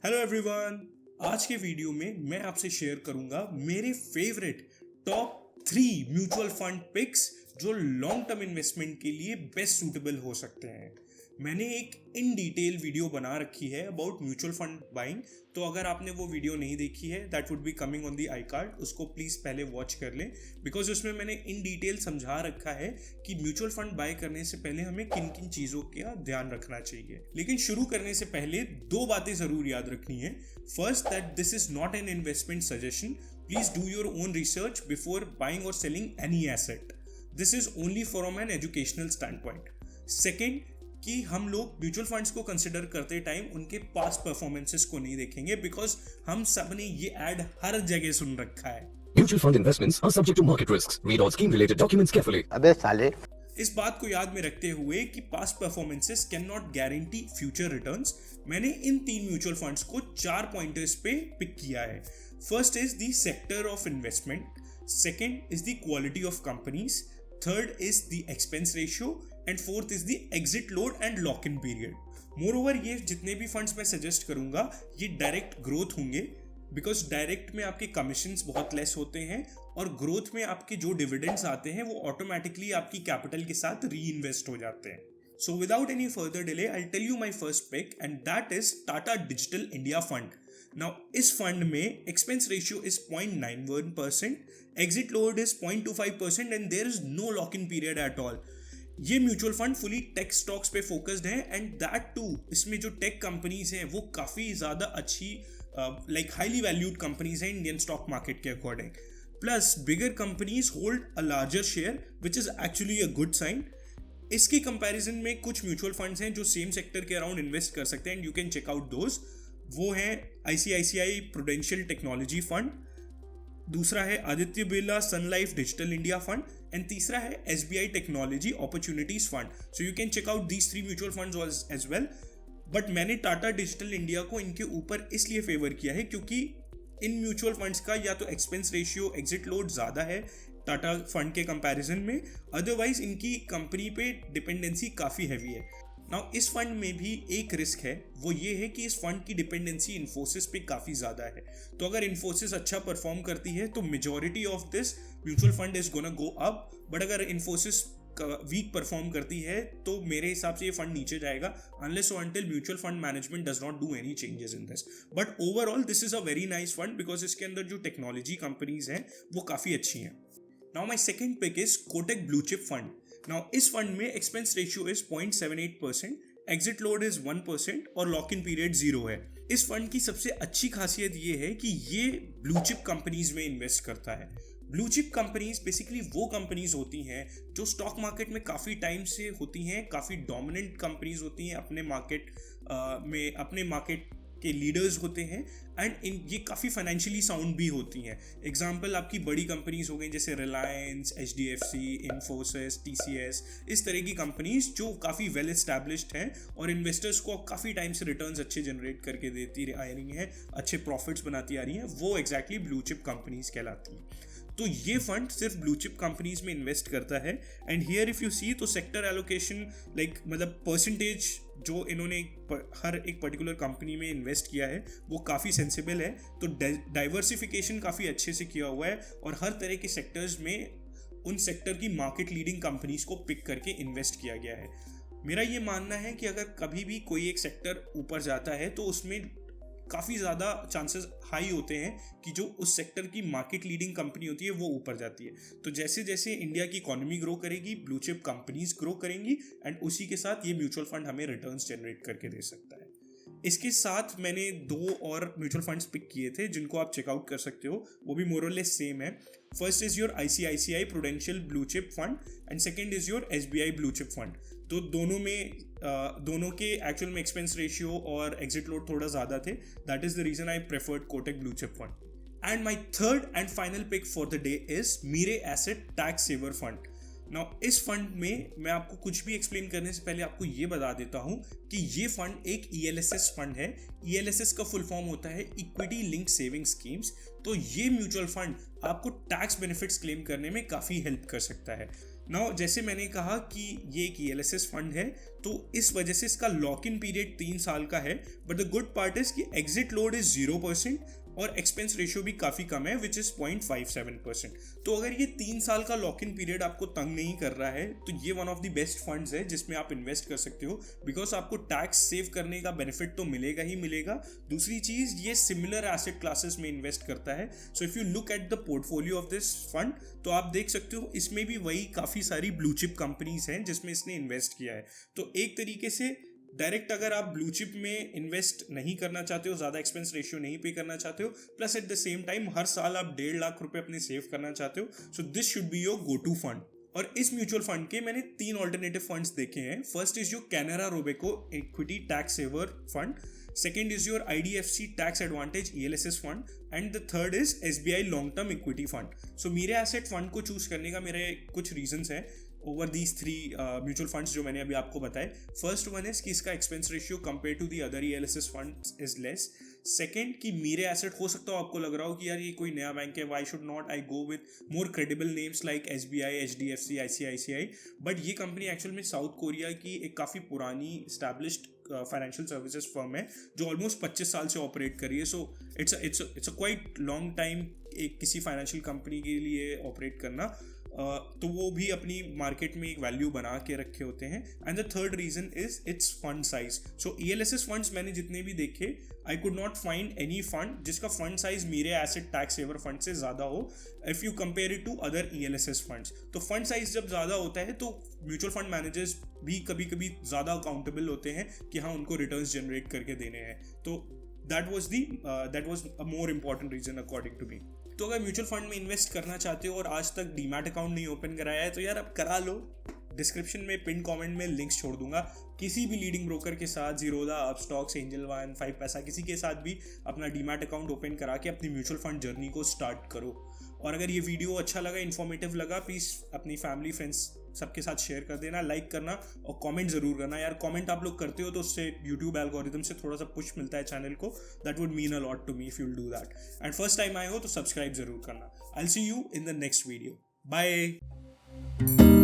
Hello everyone. आज के video में मैं आपसे शेयर करूंगा मेरे favourite top 3 mutual fund picks जो लॉन्ग टर्म इन्वेस्टमेंट के लिए बेस्ट सूटेबल हो सकते हैं। मैंने एक इन डिटेल वीडियो बना रखी है अबाउट म्यूचुअल फंड बाइंग, तो अगर आपने वो वीडियो नहीं देखी है that would be coming on the I card, उसको प्लीज़ पहले वॉच कर लें बिकॉज उसमें मैंने इन डिटेल समझा रखा है कि म्यूचुअल फंड बाय करने से पहले हमें किन किन चीज़ों का ध्यान रखना चाहिए। लेकिन शुरू करने से पहले 2 बातें ज़रूर याद रखनी है। First, that this is not an investment suggestion. Please do your own research before buying और selling any asset. This is only from an educational standpoint. Second, कि हम लोग म्यूचुअल फंड्स को कंसिडर करते टाइम उनके past performances को नहीं देखेंगे बिकॉज हम सब ने ये ऐड हर जगह सुन रखा है। Mutual fund investments are subject to market risks. Read all scheme related documents carefully. अबे साले। इस बात को याद में रखते हुए कि past performances can not guarantee future returns, मैंने इन 3 म्यूचुअल फंड्स को 4 पॉइंटर्स पे पिक किया है। First is the sector of investment, second is the quality of companies, third is the expense ratio and fourth is the exit load and lock in period. More over ये जितने भी funds मैं suggest करूंगा ये direct growth होंगे because direct में आपके commissions बहुत लेस होते हैं और ग्रोथ में आपके जो डिविडेंड्स आते हैं वो ऑटोमेटिकली आपकी कैपिटल के साथ री इन्वेस्ट हो जाते हैं। So without any further delay I tell you my first pick and that is Tata digital India fund. Now इस फंड में expense ratio is 0.91%, exit load is 0.25% and there is no lock in period at all. ये mutual fund fully tech stocks पे focused है and that too इसमें जो tech companies हैं वो काफ़ी ज़्यादा अच्छी लाइक हाईली वैल्यूड कंपनीज हैं इंडियन स्टॉक मार्केट के according. Plus bigger companies hold a larger share which is actually a good sign. इसकी कंपैरिजन में कुछ म्यूचुअल फंड्स हैं जो सेम सेक्टर के अराउंड इन्वेस्ट कर सकते हैं and you can check out those. वो हैं ICICI प्रूडेंशियल टेक्नोलॉजी फंड, दूसरा है Aditya Birla sun life digital India fund and तीसरा है SBI technology opportunities fund. So you can check out these 3 mutual funds as well. But मैंने Tata digital India को इनके ऊपर इसलिए फेवर किया है क्योंकि इन म्यूचुअल फंड्स का या तो एक्सपेंस रेशियो एग्जिट लोड ज़्यादा है टाटा फंड के कंपैरिजन में, अदरवाइज इनकी कंपनी पे डिपेंडेंसी काफ़ी हैवी है। नाउ इस फंड में भी एक रिस्क है, वो ये है कि इस फंड की डिपेंडेंसी इन्फोसिस पे काफ़ी ज़्यादा है। तो अगर इन्फोसिस अच्छा परफॉर्म करती है तो majority of this mutual fund is gonna go up, but अगर इन्फोसिस वीक परफॉर्म करती है तो मेरे हिसाब से ये फंड नीचे जाएगा अनलेस और until mutual fund management does not do any changes in this. But overall this is a very nice fund because इसके अंदर जो टेक्नोलॉजी कंपनीज हैं वो काफ़ी अच्छी हैं। Now my second pick is Kotak blue chip fund. Now इस fund में expense ratio is 0.78%, exit load is 1% और लॉक इन पीरियड 0 है। इस फंड की सबसे अच्छी खासियत ये है कि ये ब्लू चिप कंपनीज में इन्वेस्ट करता है। ब्लू चिप कंपनीज बेसिकली वो कंपनीज होती हैं जो स्टॉक मार्केट में काफ़ी टाइम से होती हैं, काफ़ी डोमिनेंट कंपनीज होती हैं अपने मार्केट के लीडर्स होते हैं एंड ये काफ़ी फाइनेंशियली साउंड भी होती हैं। एग्जाम्पल आपकी बड़ी कंपनीज हो गई जैसे रिलायंस, HDFC, इन्फोसिस, TCS, इस तरह की कंपनीज जो काफ़ी वेल एस्टैब्लिश्ड हैं और इन्वेस्टर्स को काफ़ी टाइम से रिटर्न्स अच्छे जनरेट करके देती आ रही हैं, अच्छे प्रॉफिट्स बनाती आ रही हैं, वो एग्जैक्टली ब्लू चिप कंपनीज कहलाती हैं। तो ये फंड सिर्फ ब्लू चिप कंपनीज में इन्वेस्ट करता है and here if you see तो सेक्टर एलोकेशन लाइक मतलब परसेंटेज जो इन्होंने हर एक पर्टिकुलर कंपनी में इन्वेस्ट किया है वो काफ़ी सेंसिबल है। तो डाइवर्सिफिकेशन काफ़ी अच्छे से किया हुआ है और हर तरह के सेक्टर्स में उन सेक्टर की मार्केट लीडिंग कंपनीज को पिक करके इन्वेस्ट किया गया है। मेरा ये मानना है कि अगर कभी भी कोई एक सेक्टर ऊपर जाता है तो उसमें काफ़ी ज़्यादा चांसेस हाई होते हैं कि जो उस सेक्टर की मार्केट लीडिंग कंपनी होती है वो ऊपर जाती है। तो जैसे जैसे इंडिया की इकोनॉमी ग्रो करेगी ब्लू चिप कंपनीज ग्रो करेंगी एंड उसी के साथ ये म्यूचुअल फंड हमें रिटर्न्स जनरेट करके दे सकता है। इसके साथ मैंने 2 और म्यूचुअल फंड्स पिक किए थे जिनको आप चेकआउट कर सकते हो, वो भी मोर और लेस सेम है। First is your ICICI prudential blue chip fund and second is your SBI blue chip fund. तो दोनों के एक्चुअल में एक्सपेंस रेशियो और एग्जिट लोड थोड़ा ज़्यादा थे, that is the reason I preferred Kotak blue chip fund. And my third and final pick for the day is Mirae asset tax saver fund. Now इस fund में मैं आपको कुछ भी एक्सप्लेन करने से पहले आपको ये बता देता हूँ कि ये फंड एक ELSS फंड है। ELSS का फुल फॉर्म होता है इक्विटी लिंक सेविंग स्कीम्स। तो ये म्यूचुअल फंड आपको टैक्स बेनिफिट्स क्लेम करने में काफ़ी हेल्प कर सकता है। नाउ जैसे मैंने कहा कि ये एक ELSS फंड है, तो इस वजह से इसका लॉक इन पीरियड 3 साल का है, but the good part is कि एग्जिट लोड इज 0% और एक्सपेंस रेशियो भी काफ़ी कम है विच इज़ 0.57%। तो अगर ये 3 साल का लॉक इन पीरियड आपको तंग नहीं कर रहा है तो ये one of the best funds है जिसमें आप इन्वेस्ट कर सकते हो, बिकॉज आपको टैक्स सेव करने का बेनिफिट तो मिलेगा ही मिलेगा। दूसरी चीज़, ये सिमिलर एसेट क्लासेस में इन्वेस्ट करता है। So if you look at the portfolio of this fund तो आप देख सकते हो इसमें भी वही काफ़ी सारी ब्लू चिप कंपनीज हैं जिसमें इसने इन्वेस्ट किया है। तो एक तरीके से डायरेक्ट अगर आप ब्लू चिप में इन्वेस्ट नहीं करना चाहते हो, ज़्यादा एक्सपेंस रेशियो नहीं पे करना चाहते हो, plus at the same time हर साल आप 1.5 लाख रुपए अपने सेव करना चाहते हो, so this should be your go to fund. और इस म्यूचुअल फंड के मैंने 3 ऑल्टरनेटिव फंड्स देखे हैं। First is your Canara Robeco equity tax saver fund, second is your IDFC tax advantage ELSS fund, and the third is SBI long term equity fund. So मेरे asset fund को choose करने का मेरे कुछ reasons हैं over these 3 mutual funds जो मैंने अभी आपको बताए। फर्स्ट वन इज कि इसका expense ratio compare to the other ELSS funds is less. Second कि मेरे एसेट हो सकता हो आपको लग रहा हो कि यार ये कोई नया बैंक है, why should not I go with more credible names like SBI, HDFC, ICICI, but ये कंपनी एक्चुअल में साउथ कोरिया की एक काफ़ी पुरानी स्टैब्लिश्ड फाइनेंशियल सर्विसेज फर्म है जो ऑलमोस्ट 25 साल से ऑपरेट कर रही है। So it's a quite long time एक किसी फाइनेंशियल कंपनी के लिए ऑपरेट करना। तो वो भी अपनी मार्केट में एक वैल्यू बना के रखे होते हैं। And the third reason is its fund size. So ELSS funds मैंने जितने भी देखे, I could not find any fund जिसका फंड साइज मेरे एसेट टैक्स सेवर फंड से ज़्यादा हो if you compare it to other ELSS funds. तो फंड साइज जब ज़्यादा होता है तो म्यूचुअल फंड मैनेजर्स भी कभी कभी ज़्यादा अकाउंटेबल होते हैं कि हाँ उनको रिटर्न्स जनरेट करके देने हैं। तो that was a more important reason according to me. तो अगर म्यूचुअल फंड में इन्वेस्ट करना चाहते हो और आज तक डीमैट अकाउंट नहीं ओपन कराया है तो यार अब करा लो। डिस्क्रिप्शन में पिन कमेंट में लिंक्स छोड़ दूंगा। किसी भी लीडिंग ब्रोकर के साथ, जीरोधा, अपस्टॉक्स, एंजल वन, 5 पैसा, किसी के साथ भी अपना डीमैट अकाउंट ओपन करा के अपनी म्यूचुअल फंड जर्नी को स्टार्ट करो। और अगर ये वीडियो अच्छा लगा, इन्फॉर्मेटिव लगा, प्लीज़ अपनी फैमिली फ्रेंड्स सबके साथ शेयर कर देना, लाइक करना और कमेंट जरूर करना। यार कमेंट आप लोग करते हो तो उससे यूट्यूब एल्गोरिथम से थोड़ा सा पुश मिलता है चैनल को। That would mean a lot to me if you will do that. And first time आए हो तो सब्सक्राइब जरूर करना। I will see you in the next video. Bye.